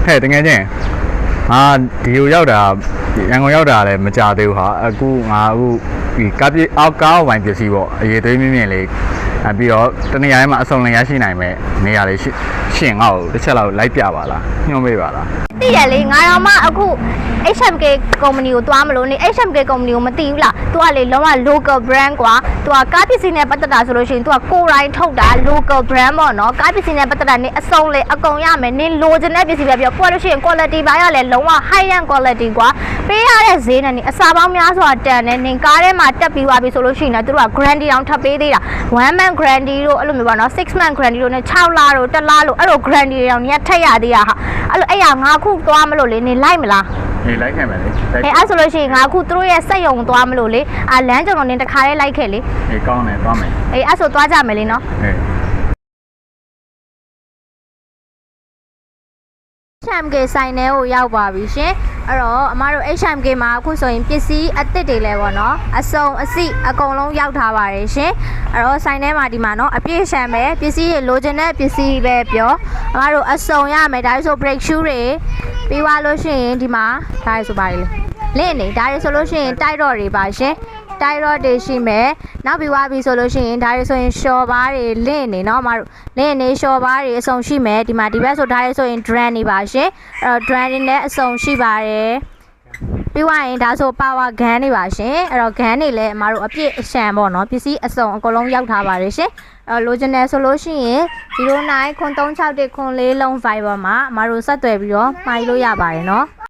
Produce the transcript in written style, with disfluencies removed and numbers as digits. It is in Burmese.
ဟဲ့တကယ်ချင်းဒီကိုရောက်တာရန်ကုန်ရောက်တာလည်းမကြသေးဘူးဟာအခုငါအခုဒီကားဝိုင်ပစ္စည်းပေါ့အရေးသွေးမြင့်မြင့်လေးပြီးတော့တနေရာထဲမှာအစုံလင်ရရှိနိုင်မဲ့နေရာလေးရှင်ငါ့ကိုတစ်ချက်လောက်လိုက်ပြပါလားညွှန်ပေးပါလားသိရလေငါတော့မှအခု HMK ကုမ္ပဏီကိုသွားမလို့နေ HMK ကုမ္ပဏီကိုမသိဘူးလားသူကလေလုံးဝ local brand ကွာသူကကားပစ္စည်းနဲ့ပတ်သက်တာဆိုလို့ရှိရင်သူကကိုယ်တိုင်ထုတ်တာ local brand ပေါ့နော်ကားပစ္စည်းနဲ့ပတ်သက်တာနေအစုံလေအကုန်ရမယ်နင်လိုချင်တဲ့ပစ္စည်းပဲပြောပို့လို့ရှိရင် quality ဘာရလဲလုံးဝ high end quality ကွာပေးရတဲ့ဈေးနဲ့နေအစာပေါင်းများစွာတန်နေနင်ကားထဲမှာတက်ပြီးသွားပြီဆိုလို့ရှိရင်သူတို့က guarantee တောင်ထပ်ပေးသေးတာ1 month guarantee တို့အဲ့လိုမျိုးပါနော်6 month guarantee တို့နဲ့6လတို့1လတို့အဲ့လို guarantee တောင်နင်ကထက်ရသေးတာဟာအဲ့လိုအဲ့ရငါခုသွားမလို့လေနေလိုက်မလားနေလိုက်ခဲ့မယ်လေအဲ့ဆိုလို့ရှိရင်ငါအခုသူတို့ရဲ့စက်ရုံသွားမလို့လေလမ်းကြုံတော့နင်တခါလေးလိုက်ခဲ့လေအေးကောင်းတယ်သွားမယ်အဲ့ဆိုသွားကြမယ်လေနော်HMK ဆိုင်ထဲကိုရောက်ပါပြီရှင်အဲ့တော့အမတို့ HMK မှာအခုဆိုရင်ပစ္စည်းအသစ်တွေလဲပေါ့နော်အစုံအစီအကုန်လုံးရောက်ထားပါတယ်ရှင်အဲ့တော့ဆိုင်ထဲမှာဒီမှာနော်အပြည့်ရှံပဲပစ္စည်းတွေလိုချင်တဲ့ပစ္စည်းပဲပြောအမတို့အစုံရမယ်ဒါဆို break shoe တွေပြီးသွားလို့ရှိရင်ဒီမှာဒါရဆိုပါလေလင့်နေဒါရဆိုလို့ရှိရင်တိုက်တော့တွေပါရှင်တိုက်တော့တွေရှိမယ်နောက်ပြီးသွားပြီဆိုလို့ရှိရင်ဒါတွေဆိုရင်ရှော်ပါးတွေလင့်နေเนาะမတို့လင့်နေရှော်ပါးတွေအစုံရှိမယ်ဒီမှာဒီဘက်ဆိုဒါတွေဆိုရင် drum နေပါရှင်အဲ့တော့ drum တွေနဲ့အစုံရှိပါတယ်ပြီးသွားရင်ဒါဆို power gun တွေပါရှင်အဲ့တော့ gun တွေလည်းအမတို့အပြည့်အရှံပေါ့နော်ပစ္စည်းအစုံအကုန်လုံးရောက်ထားပါတယ်ရှင်အဲ့တော့လိုချင်တယ်ဆိုလို့ရှိရင်09 336 4 လုံး Viber မှာအမတို့ဆက်သွယ်ပြီးတော့မှာယူလို့ရပါတယ်နော်